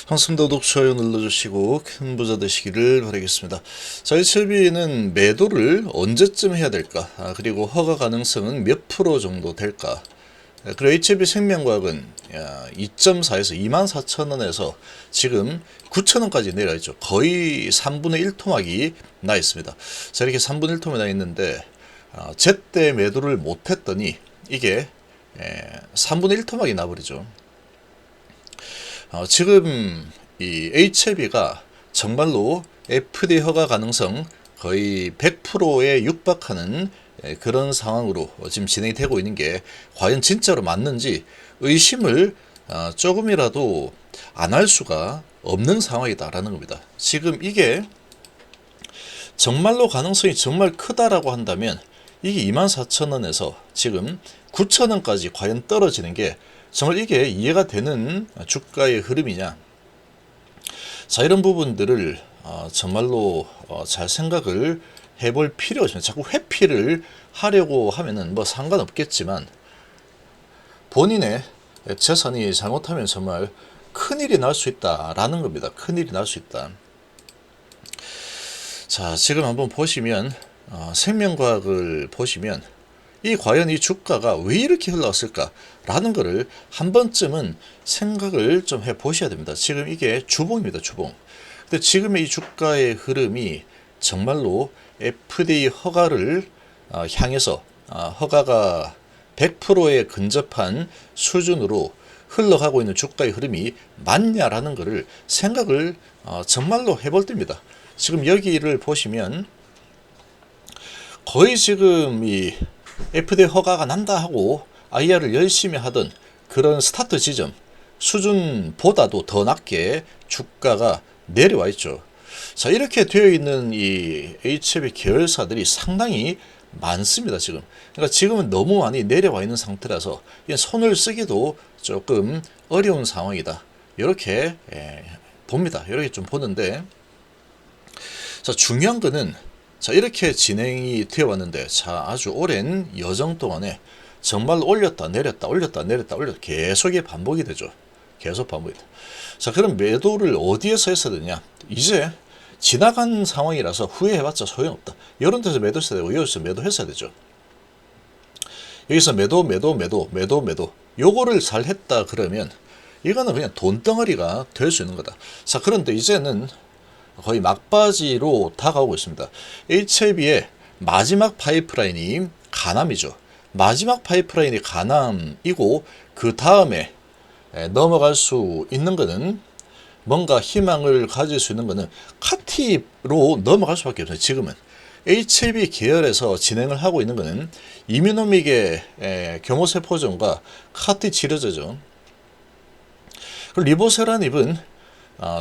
반갑습니다. 구독, 좋아요 눌러주시고 큰 부자 되시기를 바라겠습니다. 자, HLB는 매도를 언제쯤 해야 될까? 그리고 허가 가능성은 몇 프로 정도 될까? 그리고 HLB 생명과학은 2.4에서 24,000원에서 지금 9,000원까지 내려 있죠. 거의 3분의 1 토막이 나 있습니다. 자, 이렇게 3분의 1 토막이 나 있는데 제때 매도를 못했더니 이게 3분의 1 토막이 나버리죠. 지금 이 HLB가 정말로 FDA 허가 가능성 거의 100%에 육박하는 그런 상황으로 지금 진행이 되고 있는 게 과연 진짜로 맞는지 의심을 조금이라도 안 할 수가 없는 상황이다라는 겁니다. 지금 이게 정말로 가능성이 정말 크다라고 한다면 이게 24,000원에서 지금 9,000원까지 과연 떨어지는 게 정말 이게 이해가 되는 주가의 흐름이냐. 자, 이런 부분들을 정말로 잘 생각을 해볼 필요가 있습니다. 자꾸 회피를 하려고 하면은 뭐 상관없겠지만 본인의 재산이 잘못하면 정말 큰일이 날 수 있다라는 겁니다. 큰일이 날 수 있다. 자, 지금 한번 보시면 생명과학을 보시면 과연 이 주가가 왜 이렇게 흘러왔을까라는 거를 한 번쯤은 생각을 좀 해보셔야 됩니다. 지금 이게 주봉입니다. 주봉. 근데 지금의 이 주가의 흐름이 정말로 FDA 허가를 향해서 허가가 100%에 근접한 수준으로 흘러가고 있는 주가의 흐름이 맞냐라는 거를 생각을 정말로 해볼 때입니다. 지금 여기를 보시면 거의 지금 이 FDA 허가가 난다 하고 IR을 열심히 하던 그런 스타트 지점 수준보다도 더 낮게 주가가 내려와 있죠. 자, 이렇게 되어 있는 이 HLB 계열사들이 상당히 많습니다. 그러니까 지금은 너무 많이 내려와 있는 상태라서 손을 쓰기도 조금 어려운 상황이다. 이렇게 봅니다. 이렇게 좀 보는데, 자, 중요한 거는 자, 이렇게 진행이 되어 왔는데, 자, 아주 오랜 여정 동안에 정말 올렸다 내렸다 올렸다 내렸다 올렸다 계속의 반복이 되죠. 계속 반복이 돼. 자, 그럼 매도를 어디에서 했어야 되냐? 이제 지나간 상황이라서 후회해봤자 소용없다. 이런 데서 매도했어야 되고 여기서 매도했어야 되죠. 여기서 매도 요거를 잘 했다 그러면 이거는 그냥 돈덩어리가 될 수 있는 거다. 자, 그런데 이제는 거의 막바지로 다가오고 있습니다. HLB의 마지막 파이프라인이 가남이죠. 마지막 파이프라인이 가남이고 그 다음에 넘어갈 수 있는 것은 뭔가 희망을 가질 수 있는 것은 카티로 넘어갈 수밖에 없어요. 지금은 HLB 계열에서 진행을 하고 있는 것은 이뮤노믹의 교모세포전과 카티 치료제죠. 그리고 리보세라닙은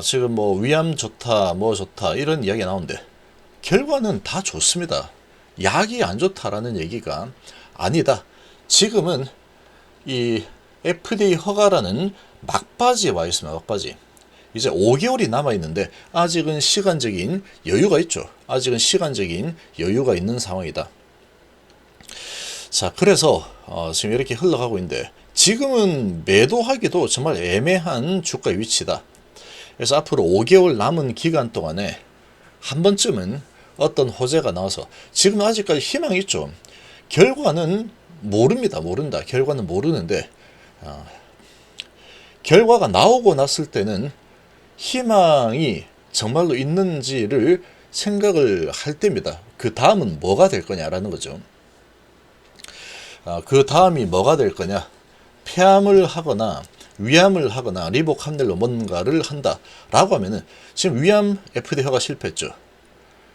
지금 뭐 위암 좋다 뭐 좋다 이런 이야기가 나오는데 결과는 다 좋습니다. 약이 안 좋다라는 얘기가 아니다. 지금은 이 FDA 허가라는 막바지에 와 있습니다. 막바지. 이제 5개월이 남아 있는데 아직은 시간적인 여유가 있죠. 아직은 시간적인 여유가 있는 상황이다. 자, 그래서 지금 이렇게 흘러가고 있는데 지금은 매도하기도 정말 애매한 주가 위치다. 그래서 앞으로 5개월 남은 기간 동안에 한 번쯤은 어떤 호재가 나와서 지금 아직까지 희망이 있죠. 결과는 모릅니다. 모른다. 결과는 모르는데 결과가 나오고 났을 때는 희망이 정말로 있는지를 생각을 할 때입니다. 그 다음은 뭐가 될 거냐라는 거죠. 그 다음이 뭐가 될 거냐. 폐암을 하거나 위암을 하거나 리보캄넬로 뭔가를 한다라고 하면은 지금 위암 FDA 허가 실패했죠.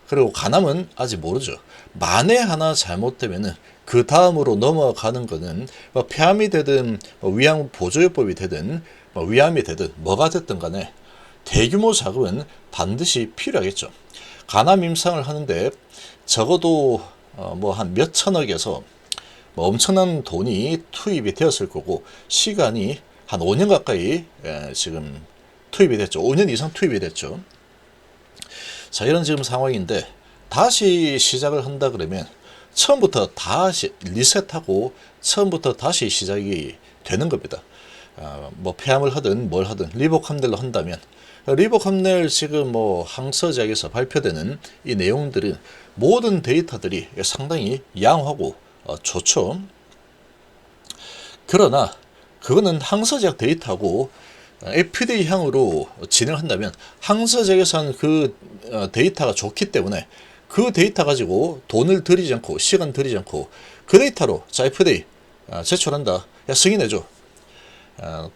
그리고 간암은 아직 모르죠. 만에 하나 잘못되면은 그 다음으로 넘어가는 거는 뭐 폐암이 되든 뭐 위암 보조요법이 되든 뭐 위암이 되든 뭐가 됐든 간에 대규모 자금은 반드시 필요하겠죠. 간암 임상을 하는데 적어도 뭐 한 몇 천억에서 뭐 엄청난 돈이 투입이 되었을 거고 시간이 한 5년 가까이 지금 투입이 됐죠. 5년 이상 투입이 됐죠. 자, 이런 지금 상황인데 다시 시작을 한다 그러면 처음부터 다시 리셋하고 처음부터 다시 시작이 되는 겁니다. 뭐 폐암을 하든 뭘 하든 리보캄넬로 한다면 리보캄넬 지금 뭐 항서제약에서 발표되는 이 내용들은 모든 데이터들이 상당히 양호하고 좋죠. 그러나 그거는 항서제약 데이터고 FDA 향으로 진행한다면 항서제약에서 한 그 데이터가 좋기 때문에 그 데이터 가지고 돈을 들이지 않고 시간 들이지 않고 그 데이터로 자 FDA 제출한다. 야 승인해줘.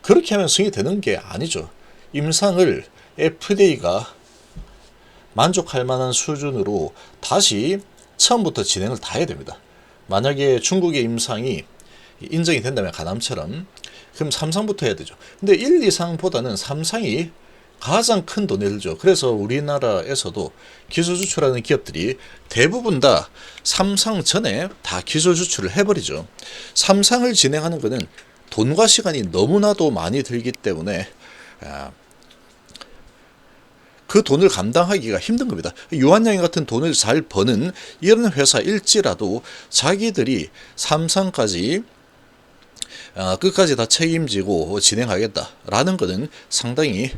그렇게 하면 승인이 되는 게 아니죠. 임상을 FDA가 만족할 만한 수준으로 다시 처음부터 진행을 다 해야 됩니다. 만약에 중국의 임상이 인정이 된다면 가남처럼 그럼 3상부터 해야 되죠. 근데 1, 2상보다는 3상이 가장 큰 돈이 들죠. 그래서 우리나라에서도 기술 수출하는 기업들이 대부분 다 3상 전에 다 기술 수출을 해버리죠. 3상을 진행하는 것은 돈과 시간이 너무나도 많이 들기 때문에 그 돈을 감당하기가 힘든 겁니다. 유한양이 같은 돈을 잘 버는 이런 회사일지라도 자기들이 3상까지 끝까지 다 책임지고 진행하겠다라는 것은 상당히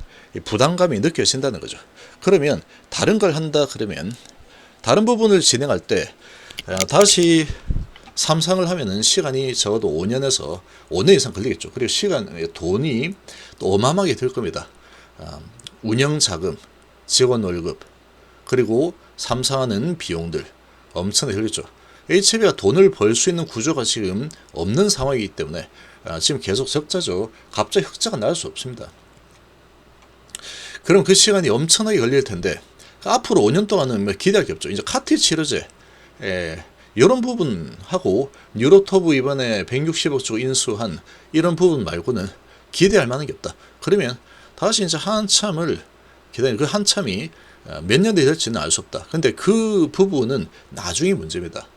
부담감이 느껴진다는 거죠. 그러면 다른 걸 한다 그러면 다른 부분을 진행할 때 다시 3상을 하면은 시간이 적어도 5년에서 5년 이상 걸리겠죠. 그리고 돈이 또 어마어마하게 들 겁니다. 운영 자금, 직원 월급, 그리고 3상하는 비용들 엄청나게 들겠죠. HB가 돈을 벌 수 있는 구조가 지금 없는 상황이기 때문에 지금 계속 적자죠. 갑자기 흑자가 날 수 없습니다. 그럼 그 시간이 엄청나게 걸릴 텐데 앞으로 5년 동안은 뭐 기대할 게 없죠. 이제 카티 치료제 이런 부분하고 뉴로토브 이번에 160억 주고 인수한 이런 부분 말고는 기대할 만한 게 없다. 그러면 다시 이제 한참을 기다리는 그 한참이 몇 년이 될지는 알 수 없다. 근데 그 부분은 나중에 문제입니다.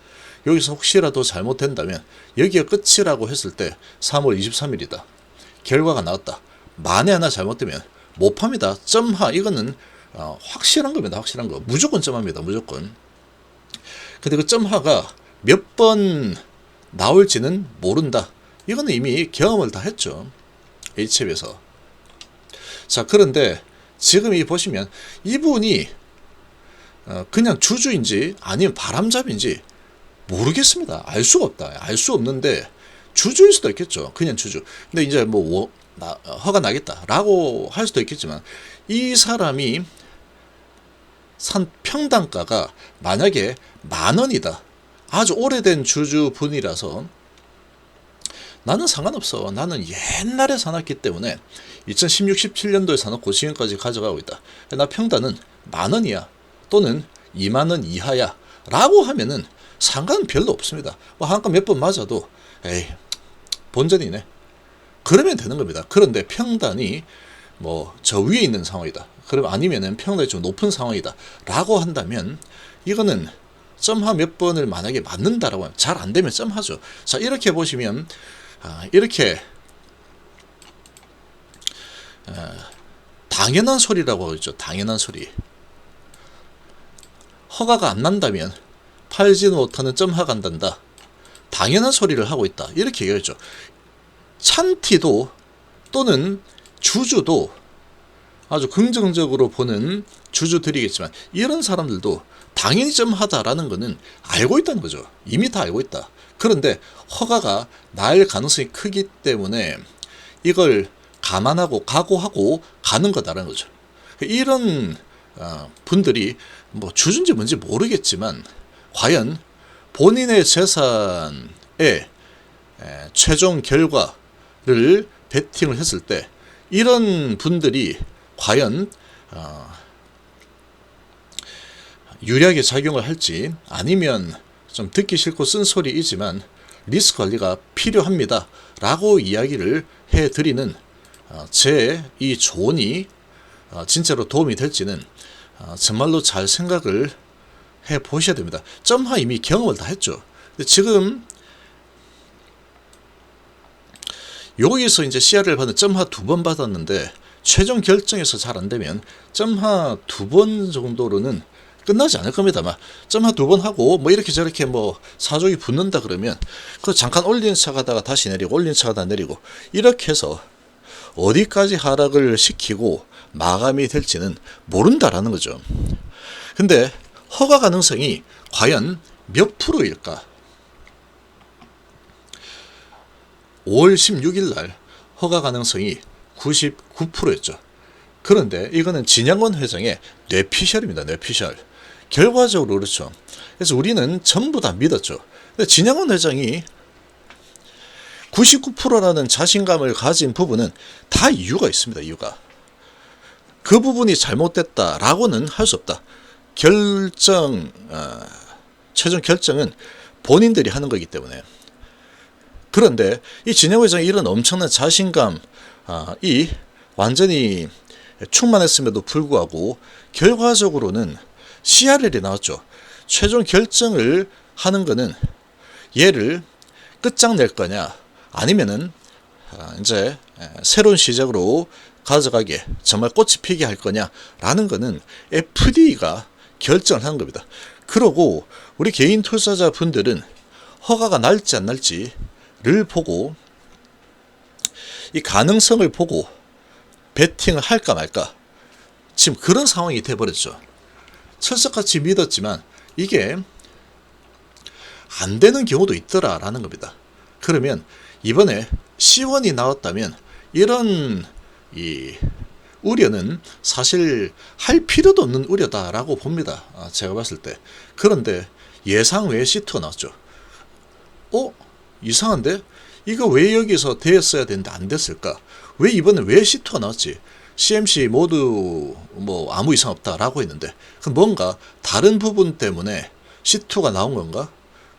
여기서 혹시라도 잘못된다면 여기가 끝이라고 했을 때 3월 23일이다. 결과가 나왔다. 만에 하나 잘못되면 못 팝니다. 점하 이거는 확실한 겁니다. 확실한 거. 무조건 점합니다. 무조건. 근데 그 점하가 몇 번 나올지는 모른다. 이거는 이미 경험을 다 했죠. HF에서. 자, 그런데 지금 이 보시면 이분이 그냥 주주인지 아니면 바람잡인지 모르겠습니다. 알 수가 없다. 알 수 없는데 주주일 수도 있겠죠. 그냥 주주. 근데 이제 뭐 허가 나겠다라고 할 수도 있겠지만 이 사람이 산 평당가가 만약에 10,000원이다. 아주 오래된 주주분이라서 나는 상관없어. 나는 옛날에 사놨기 때문에 2016, 17년도에 사놓고 지금까지 가져가고 있다. 나 평단은 10,000원이야. 또는 20,000원 이하야. 라고 하면은 상관은 별로 없습니다. 뭐 한가 몇 번 맞아도 에이 본전이네. 그러면 되는 겁니다. 그런데 평단이 뭐 저 위에 있는 상황이다. 그럼 아니면은 평단이 좀 높은 상황이다. 라고 한다면 이거는 점하 몇 번을 만약에 맞는다라고 하면 잘 안 되면 점하죠. 자, 이렇게 보시면 이렇게 당연한 소리라고 하죠. 당연한 소리. 허가가 안 난다면 팔지는 못하는 점하 간단다. 당연한 소리를 하고 있다. 이렇게 얘기하죠. 찬티도 또는 주주도 아주 긍정적으로 보는 주주들이겠지만 이런 사람들도 당연히 점하다라는 것은 알고 있다는 거죠. 이미 다 알고 있다. 그런데 허가가 날 가능성이 크기 때문에 이걸 감안하고 각오하고 가는 거다라는 거죠. 이런 분들이 뭐 주주인지 뭔지 모르겠지만 과연 본인의 재산의 최종 결과를 베팅을 했을 때 이런 분들이 과연 유리하게 작용을 할지 아니면 좀 듣기 싫고 쓴소리이지만 리스크 관리가 필요합니다 라고 이야기를 해드리는 제 이 조언이 진짜로 도움이 될지는 정말로 잘 생각을 해 보셔야 됩니다. 점하 이미 경험을 다 했죠. 근데 지금 여기서 이제 CR을 받는 점하 2번 받았는데 최종 결정에서 잘 안되면 점하 2번 정도로는 끝나지 않을 겁니다. 막 점하 2번 하고 뭐 이렇게 저렇게 뭐 사족이 붙는다 그러면 그 잠깐 올린 차 가다가 다시 내리고 올린 차 가다가 내리고 이렇게 해서 어디까지 하락을 시키고 마감이 될지는 모른다라는 거죠. 근데 허가 가능성이 과연 몇 프로일까? 5월 16일 날 허가 가능성이 99%였죠. 그런데 이거는 진양원 회장의 뇌피셜입니다. 뇌피셜. 결과적으로 그렇죠. 그래서 우리는 전부 다 믿었죠. 근데 진양원 회장이 99%라는 자신감을 가진 부분은 다 이유가 있습니다. 이유가. 그 부분이 잘못됐다라고는 할 수 없다. 최종 결정은 본인들이 하는 거기 때문에. 그런데 이 진양 회장의 이런 엄청난 자신감이 완전히 충만했음에도 불구하고 결과적으로는 CRL이 나왔죠. 최종 결정을 하는 거는 얘를 끝장낼 거냐 아니면은 이제 새로운 시작으로 가져가게 정말 꽃이 피게 할 거냐라는 거는 FDA가 결정을 하는 겁니다. 그러고 우리 개인 투자자 분들은 허가가 날지 안 날지를 보고 이 가능성을 보고 베팅을 할까 말까 지금 그런 상황이 돼버렸죠. 철석같이 믿었지만 이게 안 되는 경우도 있더라라는 겁니다. 그러면 이번에 C1이 나왔다면 이런 이 우려는 사실 할 필요도 없는 우려다라고 봅니다. 제가 봤을 때. 그런데 예상 외에 C2가 나왔죠. 이상한데? 이거 왜 여기서 되었어야 되는데 안 됐을까? 왜 이번에 왜 C2가 나왔지? CMC 모두 뭐 아무 이상 없다라고 했는데 그럼 뭔가 다른 부분 때문에 C2가 나온 건가?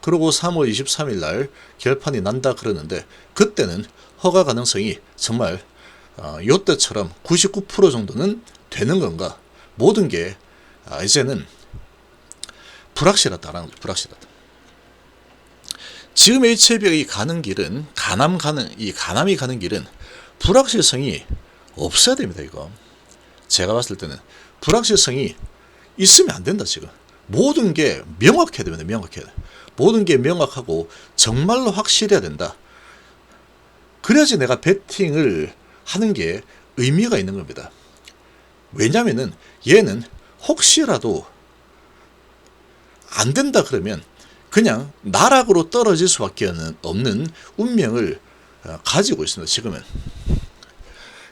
그리고 3월 23일 날 결판이 난다 그러는데 그때는 허가 가능성이 정말 요때처럼 99% 정도는 되는 건가? 모든 게 이제는 불확실하다라는 거죠. 불확실하다. 지금 HLB가 가는 길은 가남이 가는 길은 불확실성이 없어야 됩니다. 이거 제가 봤을 때는 불확실성이 있으면 안 된다. 지금 모든 게 명확해야 됩니다. 명확해야 돼. 모든 게 명확하고 정말로 확실해야 된다. 그래야지 내가 베팅을 하는 게 의미가 있는 겁니다. 왜냐면은 얘는 혹시라도 안 된다 그러면 그냥 나락으로 떨어질 수밖에 없는 운명을 가지고 있습니다. 지금은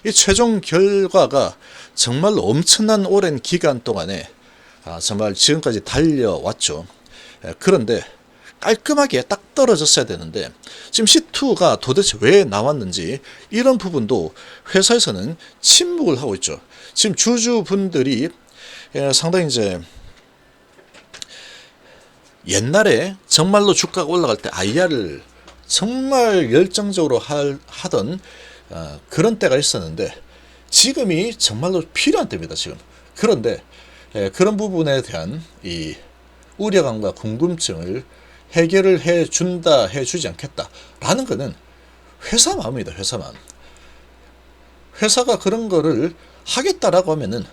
이 최종 결과가 정말로 엄청난 오랜 기간 동안에 정말 지금까지 달려왔죠. 그런데 깔끔하게 딱 떨어졌어야 되는데 지금 C2가 도대체 왜 나왔는지 이런 부분도 회사에서는 침묵을 하고 있죠. 지금 주주분들이 상당히 이제 옛날에 정말로 주가가 올라갈 때 IR을 정말 열정적으로 하던 그런 때가 있었는데 지금이 정말로 필요한 때입니다. 지금. 그런데 그런 부분에 대한 이 우려감과 궁금증을 해결을 해준다, 해주지 않겠다라는 거는 회사 마음입니다. 회사 마음. 회사가 그런 거를 하겠다라고 하면은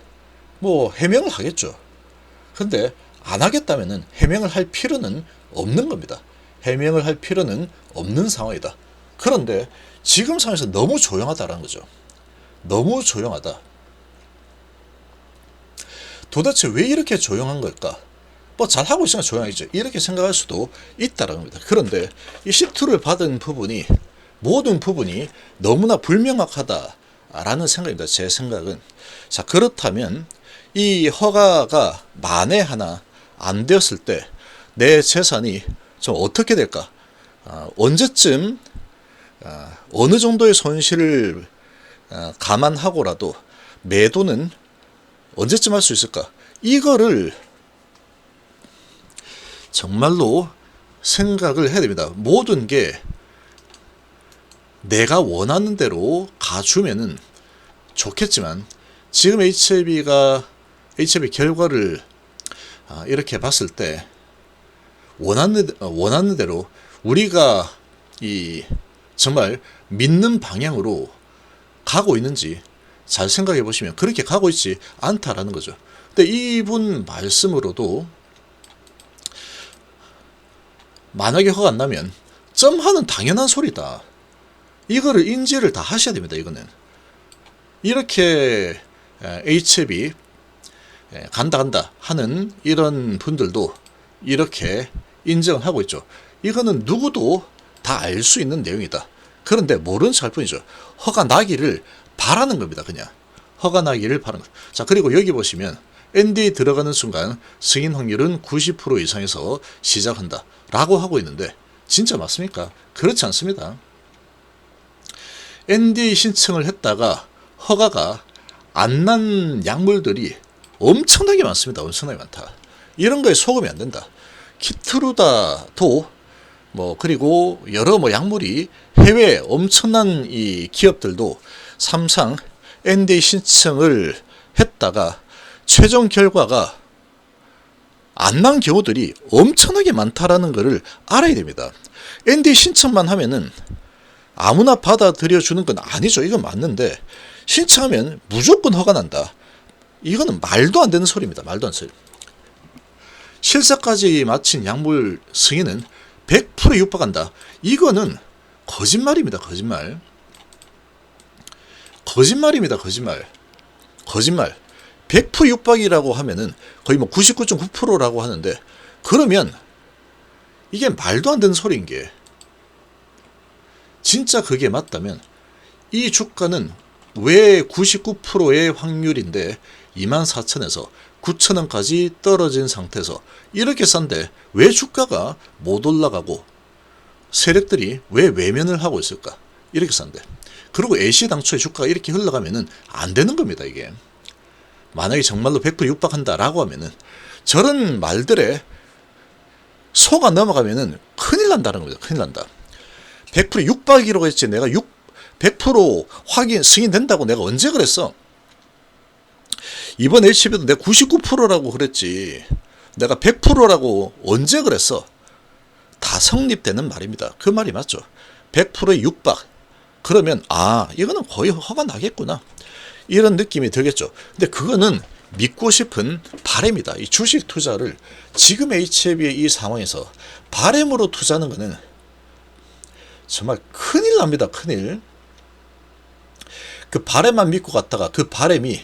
뭐 해명을 하겠죠. 근데 안 하겠다면은 해명을 할 필요는 없는 겁니다. 해명을 할 필요는 없는 상황이다. 그런데 지금 상황에서 너무 조용하다라는 거죠. 너무 조용하다. 도대체 왜 이렇게 조용한 걸까? 뭐 잘하고 있으면 조용하겠죠. 이렇게 생각할 수도 있다라는 겁니다. 그런데 이 C2를 받은 부분이 모든 부분이 너무나 불명확하다라는 생각입니다. 제 생각은. 자, 그렇다면 이 허가가 만에 하나 안 되었을 때 내 재산이 좀 어떻게 될까? 언제쯤 어느 정도의 손실을 감안하고라도 매도는 언제쯤 할 수 있을까? 이거를 정말로 생각을 해야 됩니다. 모든 게 내가 원하는 대로 가주면은 좋겠지만 지금 HLB 결과를 이렇게 봤을 때 원하는 대로 우리가 이 정말 믿는 방향으로 가고 있는지 잘 생각해 보시면 그렇게 가고 있지 않다라는 거죠. 근데 이분 말씀으로도 만약에 허가 안 나면 점하는 당연한 소리다. 이거를 인지를 다 하셔야 됩니다. 이거는 이렇게 H앱이 간다 하는 이런 분들도 이렇게 인정하고 있죠. 이거는 누구도 다 알 수 있는 내용이다. 그런데 모르는 척할 뿐이죠. 허가 나기를 바라는 겁니다. 그냥 허가 나기를 바라는 것. 자, 그리고 여기 보시면 NDA 들어가는 순간 승인 확률은 90% 이상에서 시작한다 라고 하고 있는데 진짜 맞습니까? 그렇지 않습니다. NDA 신청을 했다가 허가가 안 난 약물들이 엄청나게 많습니다. 엄청나게 많다. 이런 거에 속으면 안 된다. 키트루다도 그리고 여러 약물이 해외 엄청난 이 기업들도 삼상 NDA 신청을 했다가 최종 결과가 안 난 경우들이 엄청나게 많다라는 것을 알아야 됩니다. NDA 신청만 하면은 아무나 받아들여 주는 건 아니죠. 이건 맞는데 신청하면 무조건 허가 난다. 이거는 말도 안 되는 소리입니다. 말도 안 되는 소리. 실사까지 마친 약물 승인은 100% 육박한다. 이거는 거짓말입니다. 거짓말. 거짓말입니다. 거짓말. 거짓말. 100% 육박이라고 하면은 거의 99.9%라고 하는데 그러면 이게 말도 안 되는 소리인 게 진짜 그게 맞다면 이 주가는 왜 99%의 확률인데 24,000에서 9,000원까지 떨어진 상태에서 이렇게 싼데 왜 주가가 못 올라가고 세력들이 왜 외면을 하고 있을까? 이렇게 싼데. 그리고 애시당초에 주가가 이렇게 흘러가면은 안 되는 겁니다. 이게. 만약에 정말로 100% 육박한다라고 하면은 저런 말들에 속아 넘어가면은 큰일 난다는 겁니다. 큰일 난다. 100% 육박이라고 했지 내가 100% 확인 승인된다고 내가 언제 그랬어? 이번 HB도 내가 99%라고 그랬지 내가 100%라고 언제 그랬어? 다 성립되는 말입니다. 그 말이 맞죠. 100%의 육박 그러면 이거는 거의 허가 나겠구나 이런 느낌이 들겠죠. 근데 그거는 믿고 싶은 바램이다. 이 주식 투자를 지금 HB의 이 상황에서 바램으로 투자하는 거는 정말 큰일 납니다. 큰일. 그 바램만 믿고 갔다가 그 바램이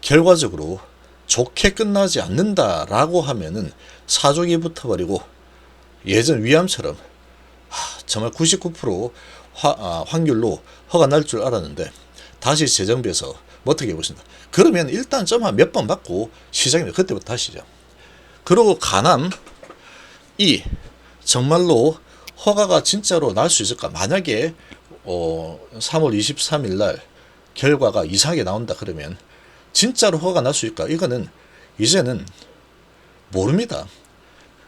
결과적으로 좋게 끝나지 않는다라고 하면은 사족이 붙어버리고 예전 위암처럼 정말 99% 확률로 허가 날 줄 알았는데 다시 재정비해서 어떻게 해보신다. 그러면 일단 점 한 몇 번 받고 시작입니다. 그때부터 하시죠. 그리고 간암 이 정말로 허가가 진짜로 날 수 있을까? 만약에 3월 23일 날 결과가 이상하게 나온다 그러면 진짜로 허가가 날 수 있을까? 이거는 이제는 모릅니다.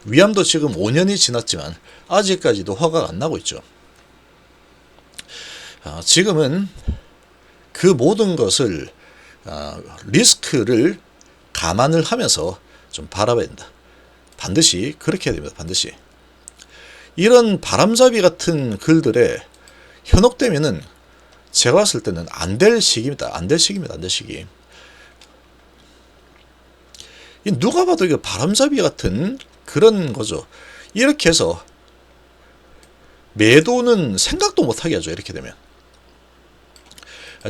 위암도 지금 5년이 지났지만 아직까지도 허가가 안 나고 있죠. 지금은 그 모든 것을 리스크를 감안을 하면서 좀 바라봐야 된다. 반드시 그렇게 해야 됩니다. 반드시. 이런 바람잡이 같은 글들에 현혹되면은 제가 봤을 때는 안 될 시기입니다. 안 될 시기입니다. 안 될 시기. 누가 봐도 이거 바람잡이 같은 그런 거죠. 이렇게 해서 매도는 생각도 못하게 하죠. 이렇게 되면.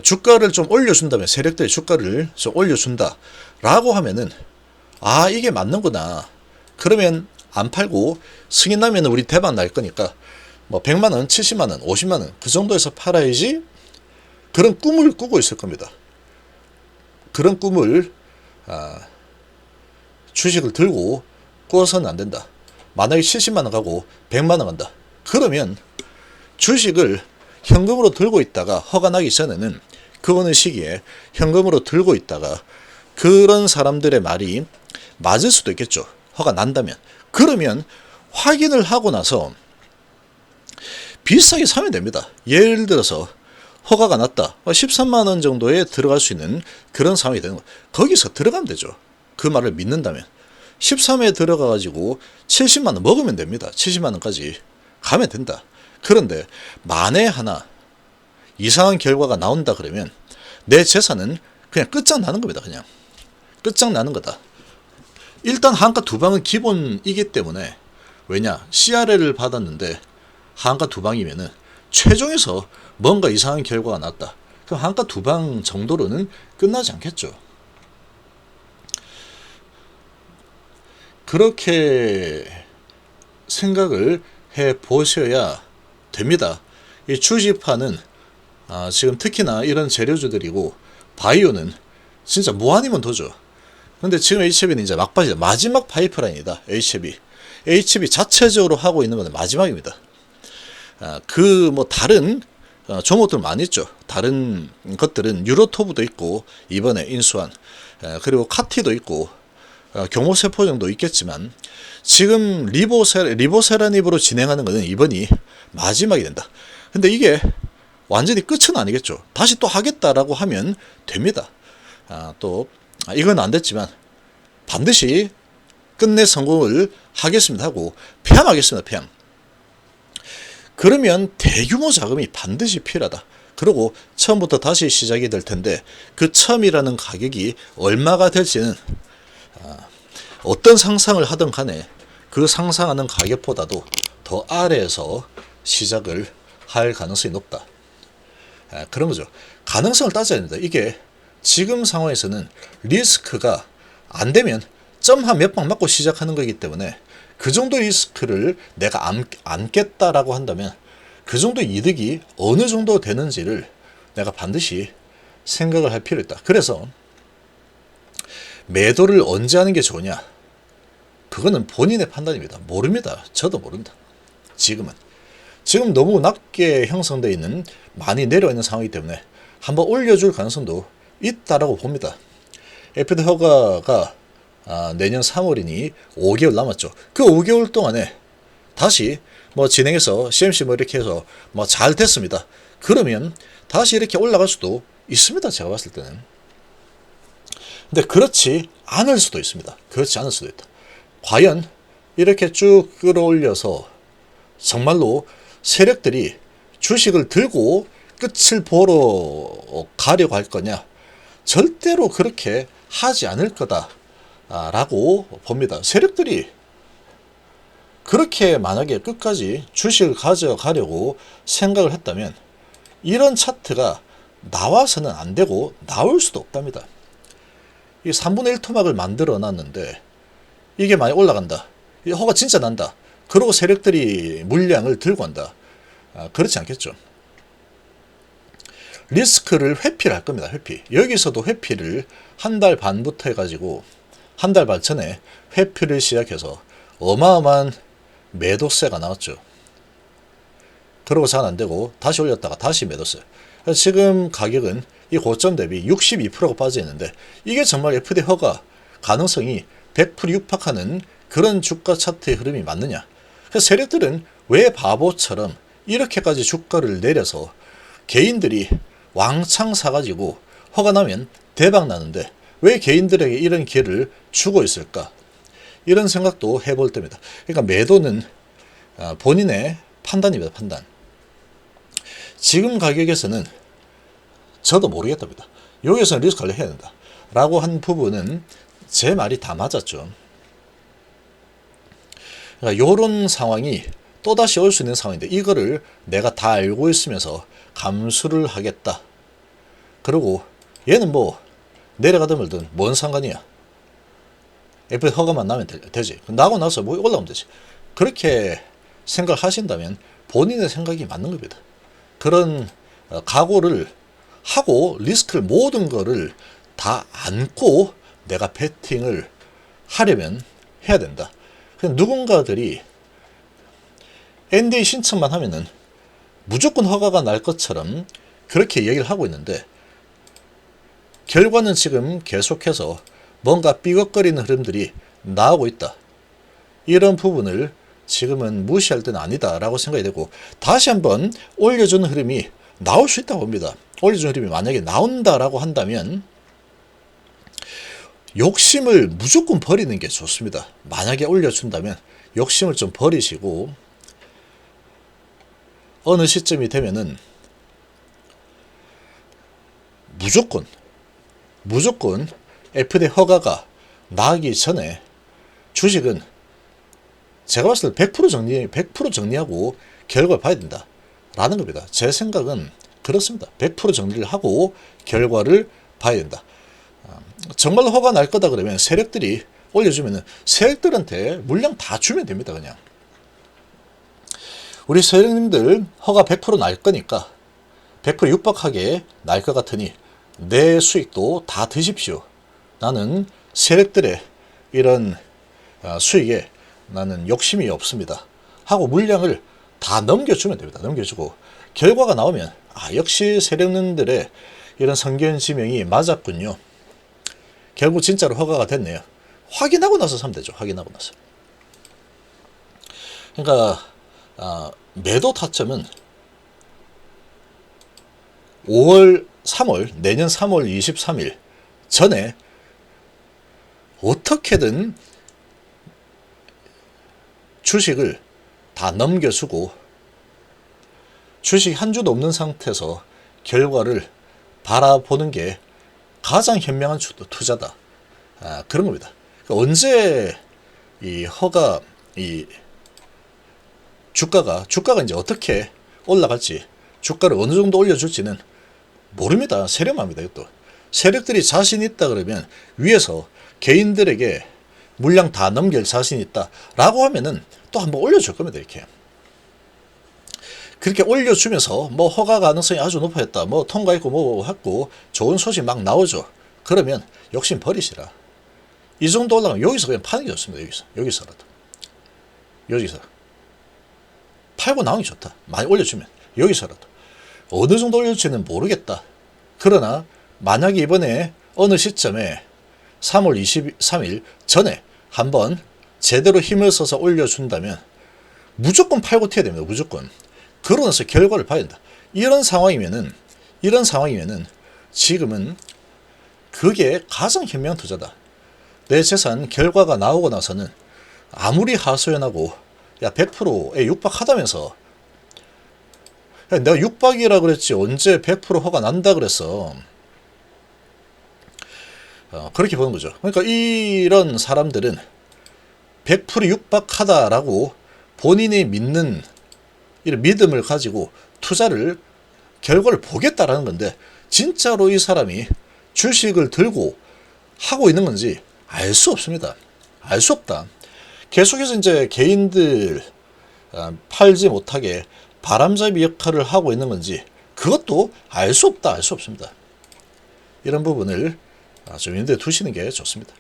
주가를 좀 올려준다면 세력들이 주가를 좀 올려준다 라고 하면은 이게 맞는구나. 그러면 안 팔고 승인 나면 우리 대박 날 거니까 100만원, 70만원, 50만원 그 정도에서 팔아야지 그런 꿈을 꾸고 있을 겁니다. 그런 꿈을 주식을 들고 꾸어서는 안 된다. 만약에 70만원 가고 100만원 간다. 그러면 주식을 현금으로 들고 있다가 허가 나기 전에는 그 어느 시기에 현금으로 들고 있다가 그런 사람들의 말이 맞을 수도 있겠죠. 허가 난다면. 그러면 확인을 하고 나서 비싸게 사면 됩니다. 예를 들어서 허가가 났다. 13만원 정도에 들어갈 수 있는 그런 상황이 되는 거. 거기서 들어가면 되죠. 그 말을 믿는다면. 13에 들어가가지고 70만원 먹으면 됩니다. 70만원까지 가면 된다. 그런데 만에 하나 이상한 결과가 나온다 그러면 내 재산은 그냥 끝장나는 겁니다. 그냥 끝장나는 거다. 일단 한가 두 방은 기본이기 때문에 왜냐 CRL을 받았는데 한가 두 방이면은 최종에서 뭔가 이상한 결과가 났다. 그럼 한가 두 방 정도로는 끝나지 않겠죠. 그렇게 생각을 해 보셔야 됩니다. 이 주식파는 지금 특히나 이런 재료주들이고 바이오는 진짜 무한이면 도죠. 근데 지금 HB는 이제 막바지다. 마지막 파이프라인이다. HB 자체적으로 하고 있는 건 마지막입니다. 그 뭐 다른 종목들 많이 있죠. 다른 것들은 유로토브도 있고 이번에 인수한 그리고 카티도 있고 경호세포정도 있겠지만 지금 리보세라닙으로 진행하는 것은 이번이 마지막이 된다. 근데 이게 완전히 끝은 아니겠죠. 다시 또 하겠다라고 하면 됩니다. 또 이건 안 됐지만 반드시 끝내 성공을 하겠습니다 하고 폐암하겠습니다. 폐암. 그러면 대규모 자금이 반드시 필요하다. 그리고 처음부터 다시 시작이 될 텐데 그 처음이라는 가격이 얼마가 될지는 어떤 상상을 하든 간에 그 상상하는 가격보다도 더 아래에서 시작을 할 가능성이 높다. 그런 거죠. 가능성을 따져야 됩니다. 이게 지금 상황에서는 리스크가 안 되면 점 한 몇 방 맞고 시작하는 거기 때문에 그 정도 리스크를 내가 안겠다라고 한다면 그 정도 이득이 어느 정도 되는지를 내가 반드시 생각을 할 필요가 있다. 그래서 매도를 언제 하는 게 좋으냐? 그거는 본인의 판단입니다. 모릅니다. 저도 모른다. 지금 너무 낮게 형성되어 있는 많이 내려와 있는 상황이기 때문에 한번 올려줄 가능성도 있다라고 봅니다. FD 허가가 내년 3월이니 5개월 남았죠. 그 5개월 동안에 다시 뭐 진행해서 CMC 뭐 이렇게 해서 뭐 잘 됐습니다. 그러면 다시 이렇게 올라갈 수도 있습니다. 제가 봤을 때는. 근데 그렇지 않을 수도 있습니다. 그렇지 않을 수도 있다. 과연 이렇게 쭉 끌어올려서 정말로 세력들이 주식을 들고 끝을 보러 가려고 할 거냐? 절대로 그렇게 하지 않을 거다라고 봅니다. 세력들이 그렇게 만약에 끝까지 주식을 가져가려고 생각을 했다면 이런 차트가 나와서는 안 되고 나올 수도 없답니다. 이 3분의 1 토막을 만들어 놨는데 이게 많이 올라간다. 허가 진짜 난다. 그러고 세력들이 물량을 들고 한다. 그렇지 않겠죠. 리스크를 회피를 할 겁니다. 회피. 여기서도 회피를 한 달 반부터 해가지고 한 달 반 전에 회피를 시작해서 어마어마한 매도세가 나왔죠. 그러고 잘 안되고 다시 올렸다가 다시 매도세. 지금 가격은 이 고점 대비 62%가 빠져 있는데 이게 정말 FD 허가 가능성이 100% 육박하는 그런 주가 차트의 흐름이 맞느냐. 그래서 세력들은 왜 바보처럼 이렇게까지 주가를 내려서 개인들이 왕창 사가지고 허가 나면 대박 나는데 왜 개인들에게 이런 기회를 주고 있을까? 이런 생각도 해볼 때입니다. 그러니까 매도는 본인의 판단입니다. 판단. 지금 가격에서는 저도 모르겠답니다. 여기서는 리스크 관리 해야 된다. 라고 한 부분은 제 말이 다 맞았죠. 그러니까 이런 상황이 또다시 올 수 있는 상황인데 이거를 내가 다 알고 있으면서 감수를 하겠다. 그리고 얘는 뭐 내려가든 말든 뭔 상관이야. FD 허가만 나면 되지. 나고 나서 뭐 올라오면 되지. 그렇게 생각하신다면 본인의 생각이 맞는 겁니다. 그런 각오를 하고 리스크를 모든 거를 다 안고 내가 베팅을 하려면 해야 된다. 누군가들이 NDA 신청만 하면은 무조건 허가가 날 것처럼 그렇게 얘기를 하고 있는데 결과는 지금 계속해서 뭔가 삐걱거리는 흐름들이 나오고 있다. 이런 부분을 지금은 무시할 때는 아니다라고 생각이 되고 다시 한번 올려주는 흐름이 나올 수 있다고 봅니다. 올려주는 흐름이 만약에 나온다라고 한다면 욕심을 무조건 버리는 게 좋습니다. 만약에 올려준다면 욕심을 좀 버리시고 어느 시점이 되면은 무조건 FD 허가가 나기 전에 주식은 제가 봤을 때 100% 정리하고 결과를 봐야 된다. 라는 겁니다. 제 생각은 그렇습니다. 100% 정리를 하고 결과를 봐야 된다. 정말 허가 날 거다 그러면 세력들이 올려주면은 세력들한테 물량 다 주면 됩니다. 그냥 우리 세력님들 허가 100%날 거니까 100% 육박하게 날 것 같으니 내 수익도 다 드십시오. 나는 세력들의 이런 수익에 나는 욕심이 없습니다. 하고 물량을 다 넘겨주면 됩니다. 넘겨주고 결과가 나오면 역시 세력님들의 이런 성견 지명이 맞았군요. 결국 진짜로 허가가 됐네요. 확인하고 나서 사면 되죠. 확인하고 나서. 그러니까 매도 타점은 내년 3월 23일 전에 어떻게든 주식을 다 넘겨주고 주식 한 주도 없는 상태에서 결과를 바라보는 게 가장 현명한 투자다. 그런 겁니다. 그러니까 언제 이 주가가 이제 어떻게 올라갈지, 주가를 어느 정도 올려줄지는 모릅니다. 세력합니다. 이것도 세력들이 자신 있다 그러면 위에서 개인들에게 물량 다 넘길 자신 있다라고 하면은 또 한번 올려줄 겁니다. 이렇게. 그렇게 올려주면서 뭐 허가 가능성이 아주 높아졌다. 뭐 통과했고 뭐 했고 좋은 소식 막 나오죠. 그러면 욕심 버리시라. 이 정도 올라가면 여기서 그냥 파는 게 좋습니다. 여기서라도. 여기서. 팔고 나오는 게 좋다. 많이 올려주면. 여기서라도. 어느 정도 올려줄지는 모르겠다. 그러나 만약에 이번에 어느 시점에 3월 23일 전에 한번 제대로 힘을 써서 올려준다면 무조건 팔고 튀어야 됩니다. 무조건. 그러면서 결과를 봐야 된다. 이런 상황이면은 지금은 그게 가장 현명한 투자다. 내 재산 결과가 나오고 나서는 아무리 하소연하고 100%에 육박하다면서 내가 육박이라 그랬지 언제 100% 허가 난다 그랬어. 그렇게 보는 거죠. 그러니까 이런 사람들은 100% 육박하다라고 본인이 믿는 이런 믿음을 가지고 결과를 보겠다라는 건데 진짜로 이 사람이 주식을 들고 하고 있는 건지 알 수 없습니다. 알 수 없다. 계속해서 이제 개인들 팔지 못하게 바람잡이 역할을 하고 있는 건지 그것도 알 수 없다. 알 수 없습니다. 이런 부분을 좀 염두에 두시는 게 좋습니다.